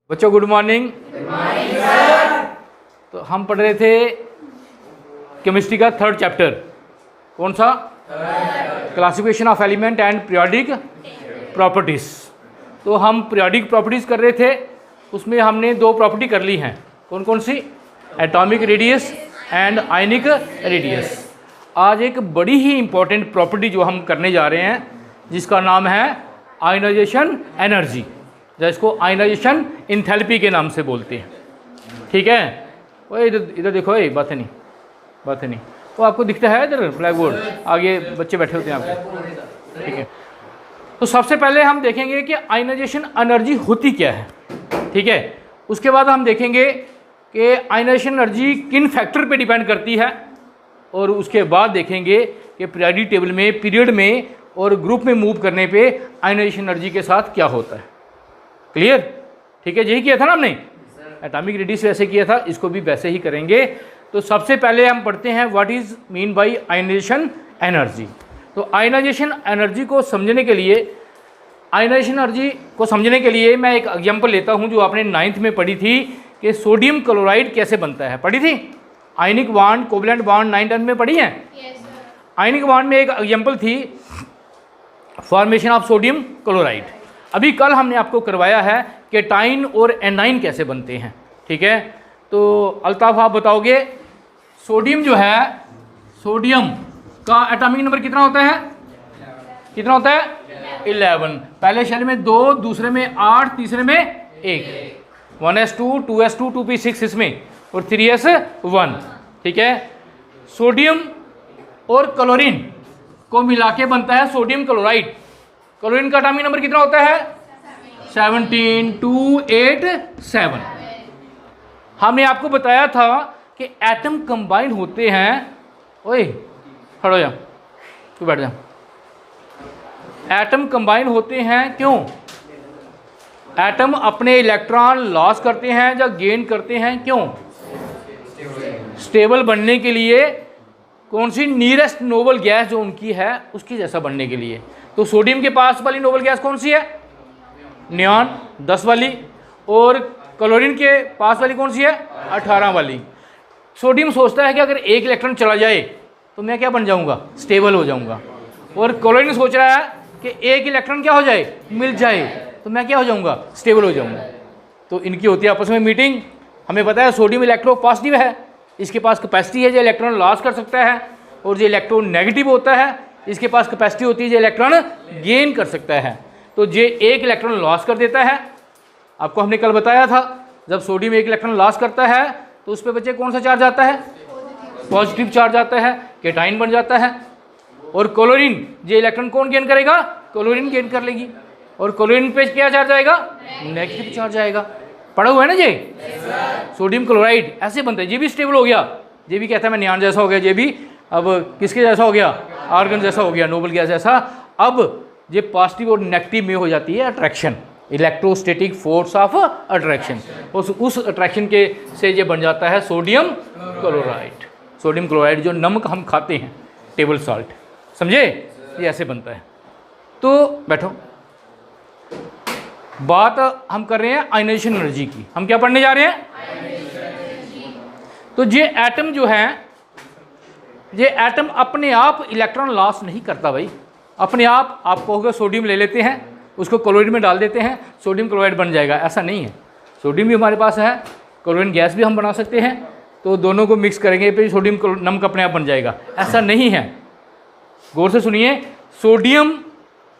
बच्चों good morning. तो हम पढ़ रहे थे केमिस्ट्री का थर्ड चैप्टर। कौन सा? Classification of element and periodic properties. तो हम पीरियोडिक प्रॉपर्टीज कर रहे थे, उसमें हमने दो प्रॉपर्टी कर ली हैं। कौन कौन सी? Atomic radius and ionic radius. आज एक बड़ी ही इंपॉर्टेंट प्रॉपर्टी जो हम करने जा रहे हैं जिसका नाम है आयनाइजेशन एनर्जी, जिसको आयनाइजेशन इंथैल्पी के नाम से बोलते हैं। ठीक है, वो इधर देखो, ये बात है नहीं, वो आपको दिखता है इधर ब्लैक बोर्ड, आगे बच्चे बैठे होते हैं आपके। ठीक है, तो सबसे पहले हम देखेंगे कि आयनाइजेशन एनर्जी होती क्या है। ठीक है, उसके बाद हम देखेंगे कि आयनाइजेशन एनर्जी किन फैक्टर पे डिपेंड करती है, और उसके बाद देखेंगे कि पीरियोडिक टेबल में पीरियड में और ग्रुप में मूव करने पे आयनाइजेशन एनर्जी के साथ क्या होता है। क्लियर? ठीक है, यही किया था ना हमने। एटॉमिक रेडियस वैसे किया था, इसको भी वैसे ही करेंगे। तो सबसे पहले हम पढ़ते हैं what is mean by ionization energy. तो आयनाइजेशन एनर्जी को समझने के लिए मैं एक एग्जांपल लेता हूं जो आपने 9th में पढ़ी थी कि सोडियम क्लोराइड कैसे बनता है। पढ़ी थी? आयनिक बॉन्ड, कोवलेंट बॉन्ड 9-10 में पढ़ी है। आयनिक बॉन्ड में एक एग्जांपल थी फॉर्मेशन ऑफ सोडियम क्लोराइड। अभी कल हमने आपको करवाया है कि टाइन और एनाइन कैसे बनते हैं। ठीक है, तो अल्ताफ आप बताओगे सोडियम जो है, सोडियम का एटॉमिक नंबर कितना होता है? 11। पहले शेल में 2, दूसरे में 8, तीसरे में 1, 1s2, 2s2, 2p6 इसमें, और 3s1। ठीक है, सोडियम और क्लोरीन को मिला के बनता है सोडियम क्लोराइड। क्लोरीन का एटॉमिक नंबर कितना होता है? 17, 2, 8, 7। हमने आपको बताया था कि एटम कंबाइन होते हैं। ओए खड़ो जा, तू बैठ जा। एटम कंबाइन होते हैं क्यों? एटम अपने इलेक्ट्रॉन लॉस करते हैं या गेन करते हैं क्यों? स्टेबल बनने के लिए। कौन सी? नियरेस्ट नोबल गैस जो उनकी है उसकी जैसा बनने के लिए। तो सोडियम के पास वाली नोबल गैस कौन सी है? नियॉन 10 वाली। और क्लोरीन के पास वाली कौन सी है? 18 वाली। सोडियम सोचता है कि अगर एक इलेक्ट्रॉन चला जाए तो मैं क्या बन जाऊंगा? स्टेबल हो जाऊंगा। और क्लोरीन सोच रहा है कि एक इलेक्ट्रॉन क्या हो जाए? मिल जाए तो मैं क्या हो जाऊंगा? स्टेबल हो जाऊंगा। तो इनकी होती है आपस में मीटिंग। हमें पता है सोडियम इलेक्ट्रो पॉजिटिव है, इसके पास कैपेसिटी है जो इलेक्ट्रॉन लॉस कर सकता है, और जो इलेक्ट्रॉन नेगेटिव होता है इसके पास कैपेसिटी होती है जो इलेक्ट्रॉन गेन कर सकता है। तो ये एक इलेक्ट्रॉन लॉस कर देता है। आपको हमने कल बताया था जब सोडियम एक इलेक्ट्रॉन लॉस करता है तो उस पर बच्चे कौन सा चार्ज आता है? पॉजिटिव चार्ज आता है, केटाइन बन जाता है। और क्लोरीन ये इलेक्ट्रॉन कौन गेन करेगा? क्लोरीन गेन कर लेगी। और क्लोरीन पे क्या चार्ज आएगा? नेगेटिव चार्ज आएगा। पढ़ा हुआ है ना ये? सोडियम क्लोराइड ऐसे बनता है। ये भी स्टेबल हो गया, ये भी कहता है मैं नियॉन जैसा हो गया, ये भी अब किसके जैसा हो गया? आर्गन जैसा हो गया, नोबल गैस जैसा। अब ये पॉजिटिव और नेगेटिव में हो जाती है attraction, electrostatic force of attraction. उस अट्रैक्शन के से ये बन जाता है सोडियम क्लोराइड। सोडियम क्लोराइड जो नमक हम खाते हैं, टेबल सॉल्ट, समझे? ये ऐसे बनता है। तो बैठो, बात हम कर रहे हैं आयनाइजेशन एनर्जी की। हम क्या पढ़ने जा रहे हैं? तो ये एटम जो है, ये एटम अपने आप इलेक्ट्रॉन लॉस नहीं करता भाई। अपने आप कहोगे सोडियम ले लेते हैं, उसको क्लोरीन में डाल देते हैं, सोडियम क्लोराइड बन जाएगा, ऐसा नहीं है। सोडियम भी हमारे पास है, क्लोरीन गैस भी हम बना सकते हैं, तो दोनों को मिक्स करेंगे फिर सोडियम नमक अपने आप बन जाएगा, ऐसा नहीं है। गौर से सुनिए, सोडियम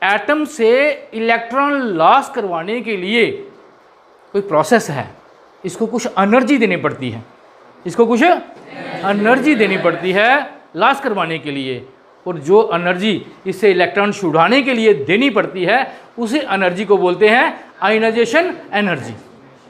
एटम से इलेक्ट्रॉन लॉस करवाने के लिए कोई प्रोसेस है, इसको कुछ एनर्जी देनी पड़ती है, लॉस करवाने के लिए। और जो एनर्जी इससे इलेक्ट्रॉन छुड़ाने के लिए देनी पड़ती है उसी एनर्जी को बोलते हैं आयनाइजेशन एनर्जी।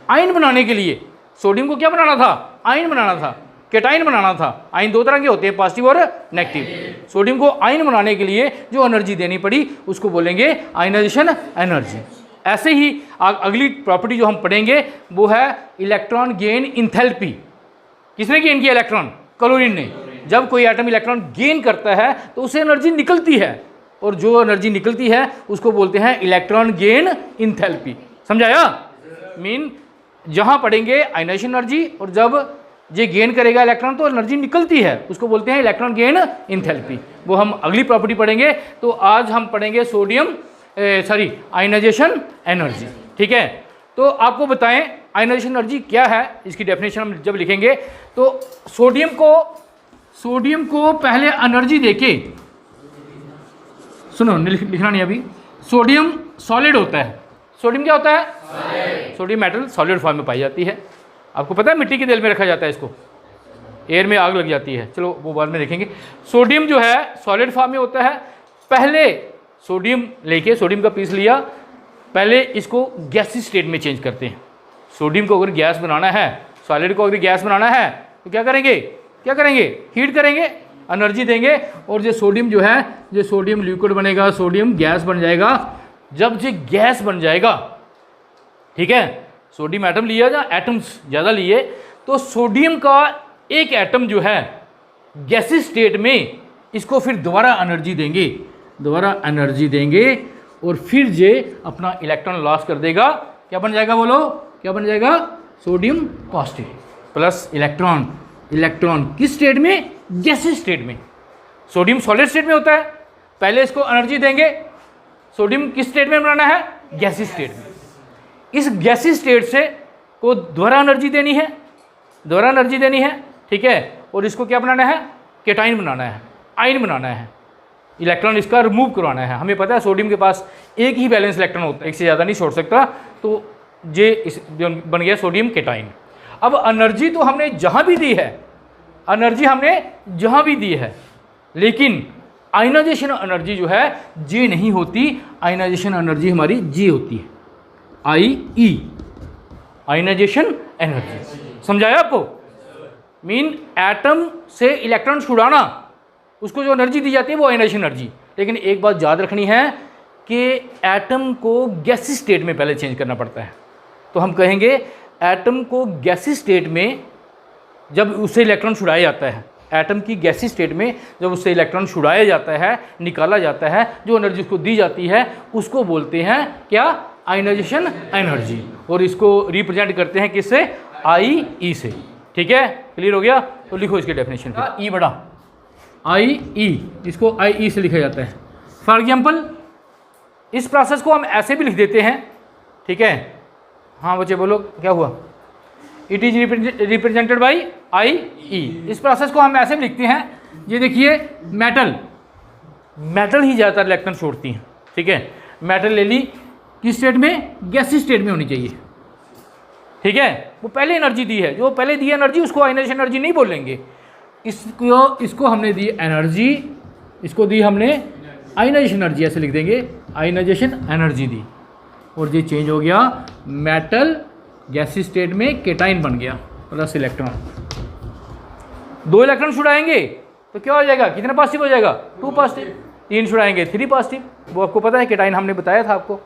आयन बनाने के लिए सोडियम को क्या बनाना था? आयन बनाना था, केटाइन बनाना था। आयन दो तरह के होते हैं, पॉजिटिव और नेगेटिव। सोडियम को आयन बनाने के लिए जो एनर्जी देनी पड़ी उसको बोलेंगे आयनाइजेशन एनर्जी। ऐसे ही अगली प्रॉपर्टी जो हम पढ़ेंगे वो है इलेक्ट्रॉन गेन इंथैल्पी। किसने गेन किया? इलेक्ट्रॉन, क्लोरीन ने। जब कोई एटम इलेक्ट्रॉन गेन करता है तो उससे एनर्जी निकलती है, और जो एनर्जी निकलती है उसको बोलते हैं इलेक्ट्रॉन गेन इंथैल्पी। समझाया? मीन जहाँ पढ़ेंगे आयनाइजेशन एनर्जी, और जब ये गेन करेगा इलेक्ट्रॉन तो एनर्जी निकलती है, उसको बोलते हैं इलेक्ट्रॉन गेन इंथैल्पी। वो हम अगली प्रॉपर्टी पढ़ेंगे। तो आज हम पढ़ेंगे आयनाइजेशन एनर्जी। ठीक है, तो आपको बताएं आयनाइजेशन एनर्जी क्या है, इसकी डेफिनेशन हम जब लिखेंगे तो सोडियम को पहले एनर्जी देके, सुनो लिखना नहीं अभी, सोडियम सॉलिड होता है। सोडियम क्या होता है? सोडियम मेटल सॉलिड फॉर्म में पाई जाती है। आपको पता है मिट्टी के तेल में रखा जाता है, इसको एयर में आग लग जाती है, चलो वो बाद में देखेंगे। सोडियम जो है सॉलिड फॉर्म में होता है। पहले सोडियम लेके, सोडियम का पीस लिया, पहले इसको गैसीय स्टेट में चेंज करते हैं। सोडियम को अगर गैस बनाना है, सॉलिड को अगर गैस बनाना है तो क्या करेंगे? हीट करेंगे, एनर्जी देंगे, और जो सोडियम जो है, जो सोडियम लिक्विड बनेगा, सोडियम गैस बन जाएगा। जब ये गैस बन जाएगा, ठीक है, सोडियम एटम लिया या एटम्स ज़्यादा लिए, तो सोडियम का एक एटम जो है गैसीय स्टेट में, इसको फिर दोबारा एनर्जी देंगे और फिर ये अपना इलेक्ट्रॉन लॉस कर देगा। क्या बन जाएगा बोलो? क्या बन जाएगा? सोडियम पॉजिटिव प्लस इलेक्ट्रॉन किस स्टेट में? गैसीय स्टेट में। सोडियम सॉलिड स्टेट में होता है, पहले इसको एनर्जी देंगे। सोडियम किस स्टेट में बनाना है? गैसीय स्टेट में। इस गैसीय स्टेट से को दोबारा एनर्जी देनी है, ठीक है, और इसको क्या बनाना है? केटाइन बनाना है, आयन बनाना है, इलेक्ट्रॉन इसका रिमूव करवाना है। हमें पता है सोडियम के पास एक ही बैलेंस इलेक्ट्रॉन होता है, एक से ज़्यादा नहीं छोड़ सकता, तो ये बन गया सोडियम केटाइन। अब एनर्जी तो हमने जहाँ भी दी है, लेकिन आयनाइजेशन एनर्जी जो है जी नहीं होती, आयनाइजेशन एनर्जी हमारी जी होती है, IE, आयनाइजेशन एनर्जी। समझाया आपको? मीन एटम से इलेक्ट्रॉन छुड़ाना, उसको जो एनर्जी दी जाती है वो आयनाइजेशन एनर्जी। लेकिन एक बात याद रखनी है कि एटम को गैसीय स्टेट में पहले चेंज करना पड़ता है। तो हम कहेंगे एटम को गैसीय स्टेट में जब उससे इलेक्ट्रॉन छुड़ाया जाता है, एटम की गैसीय स्टेट में जब उससे इलेक्ट्रॉन छुड़ाया जाता है, निकाला जाता है, जो एनर्जी उसको दी जाती है उसको बोलते हैं क्या? Ionization energy. और इसको रिप्रेजेंट करते हैं किससे? IE से। ठीक है, क्लियर हो गया? तो लिखो इसके डेफिनेशन पे, ई बड़ा IE, इसको IE से लिखा जाता है। फॉर एग्जाम्पल इस प्रोसेस को हम ऐसे भी लिख देते हैं, ठीक है। हाँ बच्चे बोलो क्या हुआ? It is represented by IE। इस प्रोसेस को हम ऐसे भी लिखते हैं, ये देखिए मेटल ही ज़्यादातर इलेक्ट्रॉन छोड़ती हैं, ठीक है। मेटल ले ली, किस स्टेट में? गैसीय स्टेट में होनी चाहिए, ठीक है। वो पहले एनर्जी दी है, जो पहले दी एनर्जी उसको आयनाइजेशन एनर्जी नहीं बोलेंगे। इसको हमने दी एनर्जी, इसको दी हमने आयनाइजेशन एनर्जी, ऐसे लिख देंगे आयनाइजेशन एनर्जी दी, और ये चेंज हो गया, मेटल गैसीय स्टेट में केटाइन बन गया प्लस इलेक्ट्रॉन। 2 इलेक्ट्रॉन छुड़ाएंगे तो क्या हो जाएगा? कितना पॉजिटिव हो जाएगा? 2 पॉजिटिव। 3 छुड़ाएंगे 3 पॉजिटिव, वो आपको पता है, केटाइन हमने बताया था आपको।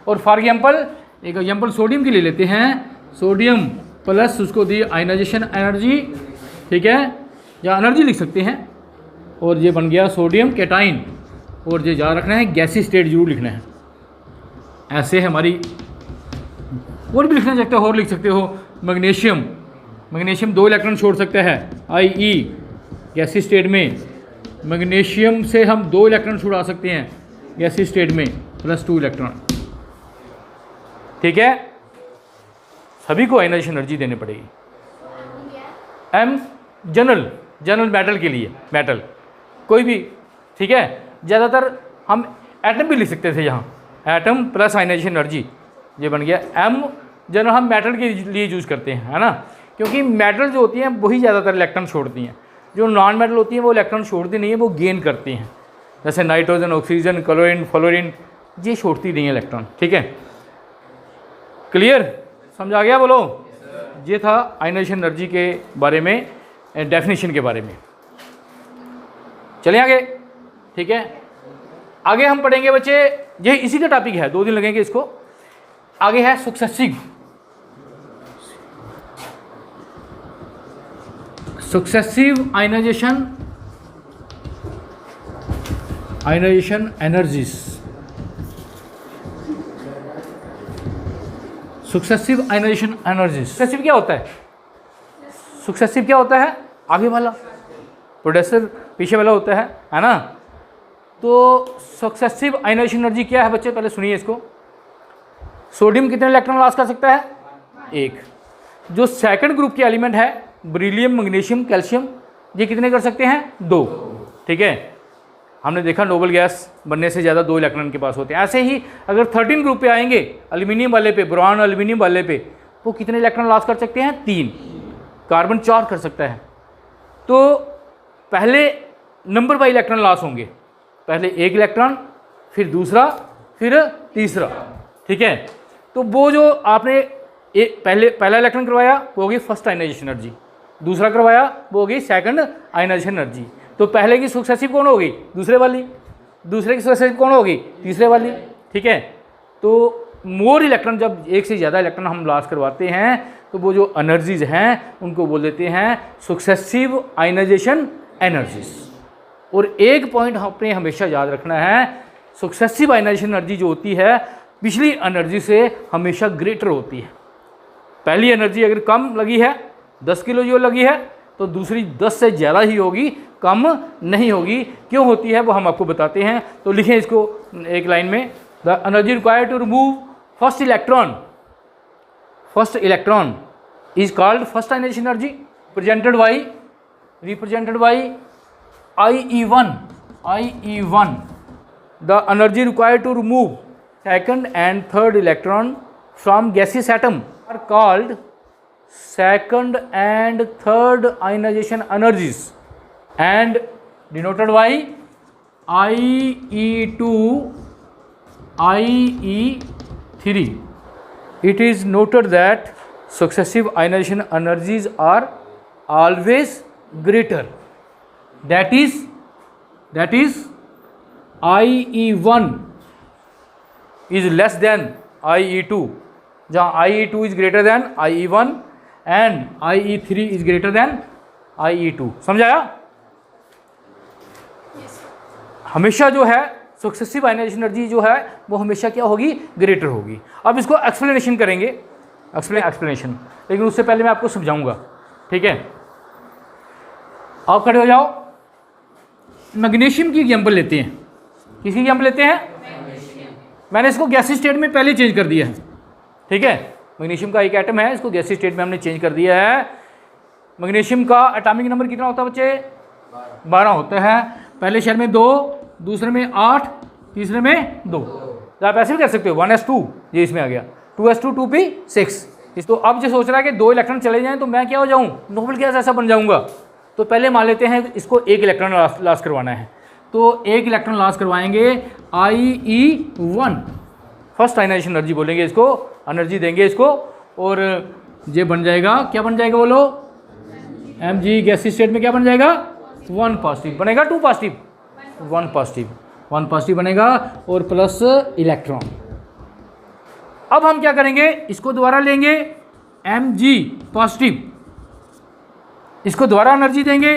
और फॉर एग्जाम्पल एक एग्जाम्पल सोडियम के ले लेते हैं, सोडियम प्लस उसको दी आयनाइजेशन एनर्जी, ठीक है, या एनर्जी लिख सकते हैं, और ये बन गया सोडियम केटाइन। और ये याद रखना है गैसीय स्टेट जरूर लिखना है, ऐसे हमारी और भी लिखना चाहते हो और लिख सकते हो। मैग्नीशियम 2 इलेक्ट्रॉन छोड़ सकता है, IE गैसीय स्टेट में। मैग्नीशियम से हम 2 इलेक्ट्रॉन छुड़ा सकते हैं गैसीय स्टेट में प्लस 2 इलेक्ट्रॉन, ठीक है। सभी को आयनाइजेशन एनर्जी देनी पड़ेगी। M जनरल मेटल के लिए, मेटल कोई भी, ठीक है। ज़्यादातर हम एटम भी लिख सकते थे यहाँ, एटम प्लस आयनाइजेशन एनर्जी, ये बन गया M जनरल। हम मेटल के लिए यूज़ करते हैं, है ना, क्योंकि मेटल जो होती हैं वही ज़्यादातर इलेक्ट्रॉन छोड़ती हैं। जो नॉन मेटल होती हैं वो इलेक्ट्रॉन छोड़ती नहीं है, वो गेन करती हैं, जैसे नाइट्रोजन, ऑक्सीजन, क्लोरीन, फ्लोरीन, ये छोड़ती नहीं है इलेक्ट्रॉन, ठीक है। क्लियर? समझ आ गया? बोलो। ये था आयनाइजेशन एनर्जी के बारे में, डेफिनेशन के बारे में। चलें आगे, ठीक है। आगे हम पढ़ेंगे बच्चे, ये इसी का टॉपिक है, 2 दिन लगेंगे इसको। आगे है successive ionization energies. Successive ionization energies. Successive क्या होता है? सक्सेसिव क्या होता है? आगे वाला, प्रोडेसर पीछे वाला होता है ना। तो सक्सेसिव आयनाइजेशन एनर्जी क्या है बच्चे? पहले सुनिए इसको। सोडियम कितने इलेक्ट्रॉन लॉस कर सकता है? एक। जो सेकंड ग्रुप के एलिमेंट है बेरिलियम, मैग्नीशियम, कैल्शियम, ये कितने कर सकते हैं? 2। ठीक है, हमने देखा नोबल गैस बनने से ज़्यादा 2 इलेक्ट्रॉन के पास होते हैं। ऐसे ही अगर 13 ग्रुप पे आएंगे एल्यूमिनियम वाले पे, बोरॉन एल्यूमिनियम वाले पे, वो कितने इलेक्ट्रॉन लॉस कर सकते हैं? 3। कार्बन 4 कर सकता है। तो पहले नंबर बाई इलेक्ट्रॉन लॉस होंगे, पहले 1 इलेक्ट्रॉन, फिर दूसरा, फिर तीसरा। ठीक है, तो वो जो आपने पहला इलेक्ट्रॉन करवाया वो होगी फर्स्ट आयनाइजेशन एनर्जी, दूसरा करवाया वो होगी सेकंड आयनाइजेशन एनर्जी। तो पहले की सक्सेसिव कौन होगी? दूसरे वाली। दूसरे की सक्सेसिव कौन होगी? तीसरे वाली। ठीक है, तो मोर इलेक्ट्रॉन, जब एक से ज़्यादा इलेक्ट्रॉन हम लॉस करवाते हैं तो वो जो एनर्जीज हैं उनको बोल देते हैं सक्सेसिव आयनाइजेशन एनर्जीज। और एक पॉइंट आपने हमेशा याद रखना है, सक्सेसिव आयनाइजेशन एनर्जी जो होती है पिछली एनर्जी से हमेशा ग्रेटर होती है। पहली एनर्जी अगर कम लगी है, 10 किलो जूल लगी है, तो दूसरी 10 से ज़्यादा ही होगी, कम नहीं होगी। क्यों होती है वो हम आपको बताते हैं। तो लिखें इसको एक लाइन में, the energy required to remove first electron is called first ionization energy, represented by IE1। The energy required to remove second and third electron from gaseous atom are called second and third ionization energies and denoted by IE2, IE3. It is noted that successive ionization energies are always greater. That is IE1 is less than IE2, जहाँ IE2 is greater than IE1 and IE3 is greater than IE2। समझ आया? हमेशा जो है successive ionization energy जो है वो हमेशा क्या होगी? ग्रेटर होगी। अब इसको एक्सप्लेनेशन करेंगे, एक्सप्लेनेशन, लेकिन उससे पहले मैं आपको समझाऊंगा। ठीक है, आप खड़े हो जाओ। मैग्नीशियम की एग्जाम्पल लेते हैं। किसकी एग्जाम्पल लेते हैं? मैंने इसको गैसीय स्टेट में पहले चेंज कर दिया है। ठीक है, मैग्नीशियम का एक एटम है, इसको गैसीय स्टेट में हमने चेंज कर दिया है। मैग्नीशियम का एटॉमिक नंबर कितना होता है बच्चे? 12 होता है। पहले शेल में 2, दूसरे में 8, तीसरे में 2। तो आप ऐसे भी कर सकते हो, 1s2, ये इसमें आ गया, 2s2 2p6। तो अब जो सोच रहा है कि 2 इलेक्ट्रॉन चले जाएं तो मैं क्या हो जाऊँ? नोबल गैस ऐसा बन जाऊँगा। तो पहले मान लेते हैं इसको 1 इलेक्ट्रॉन लॉस करवाना है, तो 1 इलेक्ट्रॉन लॉस करवाएंगे IE1, फर्स्ट आयनाइजेशन एनर्जी बोलेंगे इसको, एनर्जी देंगे इसको, और ये बन जाएगा, क्या बन जाएगा बोलो? Mg। गैसीय स्टेट में क्या बन जाएगा? 1 पॉजिटिव बनेगा, 2 पॉजिटिव, 1 पॉजिटिव बनेगा और प्लस इलेक्ट्रॉन। अब हम क्या करेंगे? इसको दोबारा लेंगे Mg पॉजिटिव, इसको दोबारा एनर्जी देंगे,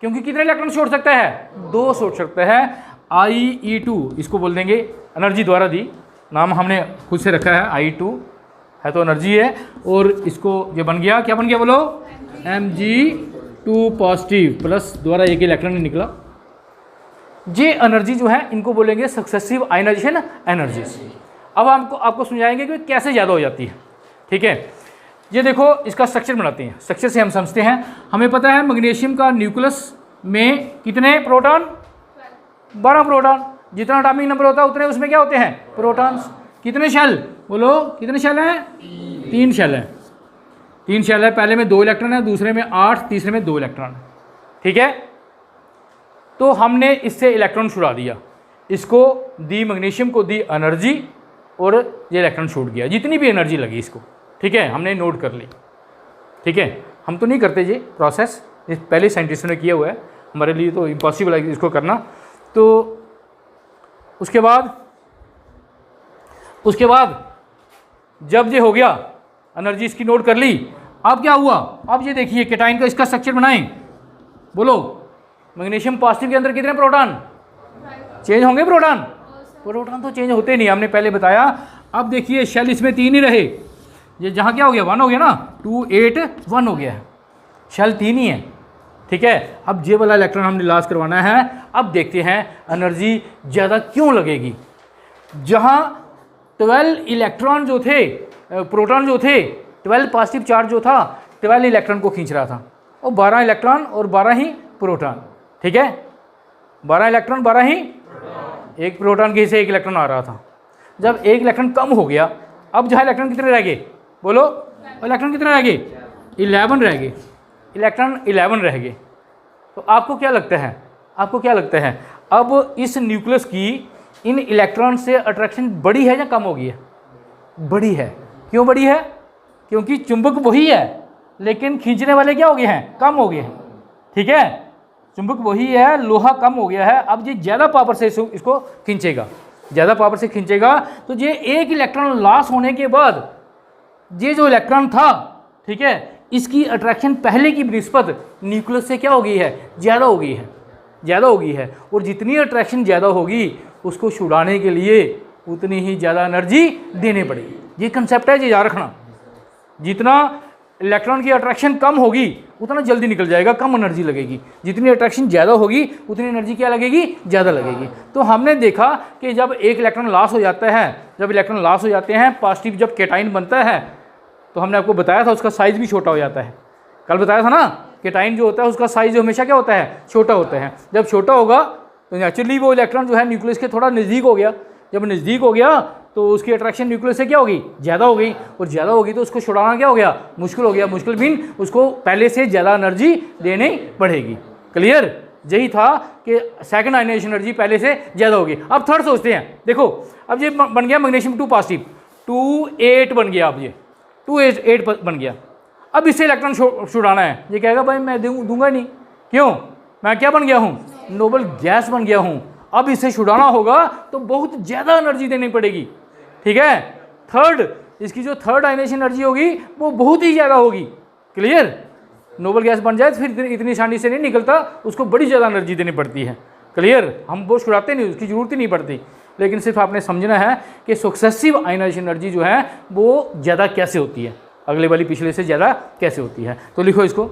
क्योंकि कितने इलेक्ट्रॉन छोड़ सकता है? 2 छोड़ सकता है। IE2 इसको बोल देंगे, एनर्जी द्वारा दी, नाम हमने खुद से रखा है, IE2 है तो एनर्जी है। और इसको ये बन गया, क्या बन गया बोलो? Mg2 पॉजिटिव प्लस द्वारा 1 इलेक्ट्रॉन निकला। ये एनर्जी जो है इनको बोलेंगे सक्सेसिव आयनाइजेशन एनर्जीज। अब आपको समझाएंगे कि कैसे ज़्यादा हो जाती है। ठीक है, ये देखो इसका स्ट्रक्चर बनाते हैं, स्ट्रक्चर से हम समझते हैं। हमें पता है मैग्नीशियम का न्यूक्लियस में कितने प्रोटॉन? 12 प्रोटॉन। जितना एटॉमिक नंबर होता है उतने उसमें क्या होते हैं? प्रोटॉन्स। कितने शेल बोलो? कितने शेल हैं? 3 शेल हैं। 3 शेल है, पहले में 2 इलेक्ट्रॉन है, दूसरे में 8, तीसरे में 2 इलेक्ट्रॉन। ठीक है, तो हमने इससे इलेक्ट्रॉन छुड़ा दिया, इसको दी, मैग्नीशियम को दी एनर्जी, और ये इलेक्ट्रॉन छूट गया, जितनी भी एनर्जी लगी इसको। ठीक है, हमने नोट कर ली। ठीक है, हम तो नहीं करते ये प्रोसेस, इस पहले साइंटिस्टों ने किया हुआ है, हमारे लिए तो इम्पॉसिबल है इसको करना। तो उसके बाद जब ये हो गया, एनर्जी इसकी नोट कर ली, अब क्या हुआ? अब ये देखिए केटाइन का इसका स्ट्रक्चर बनाएं, बोलो। मैग्नीशियम पॉजिटिव के अंदर कितने प्रोटॉन? चेंज होंगे प्रोटॉन? प्रोटॉन तो चेंज होते नहीं, हमने पहले बताया। अब देखिए शेल इसमें 3 ही रहे, ये जहाँ क्या हो गया 1 हो गया ना, 2 8 1 हो गया है, शेल 3 ही है, ठीक है। अब ये वाला इलेक्ट्रॉन हमने लॉस करवाना है। अब देखते हैं एनर्जी ज़्यादा क्यों लगेगी। जहाँ 12 इलेक्ट्रॉन जो थे, प्रोटॉन जो थे, 12 पॉजिटिव चार्ज जो था 12 इलेक्ट्रॉन को खींच रहा था, और 12 इलेक्ट्रॉन और 12 ही प्रोटॉन, ठीक है। 12 इलेक्ट्रॉन 12 ही, एक प्रोटॉन के से एक इलेक्ट्रॉन आ रहा था। जब एक इलेक्ट्रॉन कम हो गया, अब जहाँ इलेक्ट्रॉन कितने रह गए, बोलो इलेक्ट्रॉन कितने रह गए, 11 रह गए, इलेक्ट्रॉन 11 रह गए। तो आपको क्या लगता है, आपको क्या लगता है अब इस न्यूक्लियस की इन इलेक्ट्रॉन से अट्रैक्शन बड़ी है या कम हो गई है? बड़ी है। क्यों बड़ी है? क्योंकि चुंबक वही है लेकिन खींचने वाले क्या हो गए हैं, कम हो गए हैं, ठीक है। चुंबक वही है, लोहा कम हो गया है, अब ये ज़्यादा पावर से इसको खींचेगा, ज़्यादा पावर से खींचेगा। तो ये एक इलेक्ट्रॉन लॉस होने के बाद ये जो इलेक्ट्रॉन था, ठीक है, इसकी अट्रैक्शन पहले की निस्बत न्यूक्लियस से क्या हो गई है, ज़्यादा हो गई है, ज़्यादा हो गई है। और जितनी अट्रैक्शन ज़्यादा होगी उसको छुड़ाने के लिए उतनी ही ज़्यादा एनर्जी देनी पड़ेगी। ये कंसेप्ट है, ये याद रखना। जितना इलेक्ट्रॉन की अट्रैक्शन कम होगी उतना जल्दी निकल जाएगा, कम एनर्जी लगेगी। जितनी अट्रैक्शन ज़्यादा होगी उतनी एनर्जी क्या लगेगी, ज़्यादा लगेगी। तो हमने देखा कि जब एक इलेक्ट्रॉन लॉस हो जाता है, जब इलेक्ट्रॉन लॉस हो जाते हैं, पॉजिटिव जब कैटाइन बनता है, तो हमने आपको बताया था उसका साइज़ भी छोटा हो जाता है। कल बताया था ना, कैटाइन जो होता है उसका साइज़ हमेशा क्या होता है, छोटा होता है। जब छोटा होगा तो नेचुरली वो इलेक्ट्रॉन जो है न्यूक्लियस के थोड़ा नज़दीक हो गया। जब नज़दीक हो गया तो उसकी अट्रैक्शन न्यूक्लियस से क्या होगी, ज़्यादा हो गई, और ज़्यादा होगी तो उसको छुड़ाना क्या हो गया, मुश्किल हो गया। मुश्किल मीन उसको पहले से ज़्यादा एनर्जी देनी पड़ेगी। क्लियर? यही था कि सेकंड आयनाइजेशन एनर्जी पहले से ज़्यादा होगी। अब थर्ड सोचते हैं, देखो अब ये बन गया मैग्नीशियम 2 पॉजिटिव, 2 8 बन गया। अब ये 2 8 बन गया। अब इससे इलेक्ट्रॉन छुड़ाना है। ये कहेगा भाई मैं दूंगा नहीं, क्यों, मैं क्या बन गया हूँ, नोबल गैस बन गया हूँ। अब इसे छुड़ाना होगा तो बहुत ज़्यादा एनर्जी देनी पड़ेगी, ठीक है। थर्ड, इसकी जो थर्ड आयनाइजेशन एनर्जी होगी वो बहुत ही ज़्यादा होगी। क्लियर? नोबल गैस बन जाए तो फिर इतनी आसानी से नहीं निकलता, उसको बड़ी ज़्यादा एनर्जी देनी पड़ती है। क्लियर? हम वो छुड़ाते नहीं, उसकी ज़रूरत ही नहीं पड़ती। लेकिन सिर्फ आपने समझना है कि सक्सेसिव आयनाइजेशन एनर्जी जो है वो ज़्यादा कैसे होती है, अगले वाली पिछले से ज़्यादा कैसे होती है। तो लिखो इसको।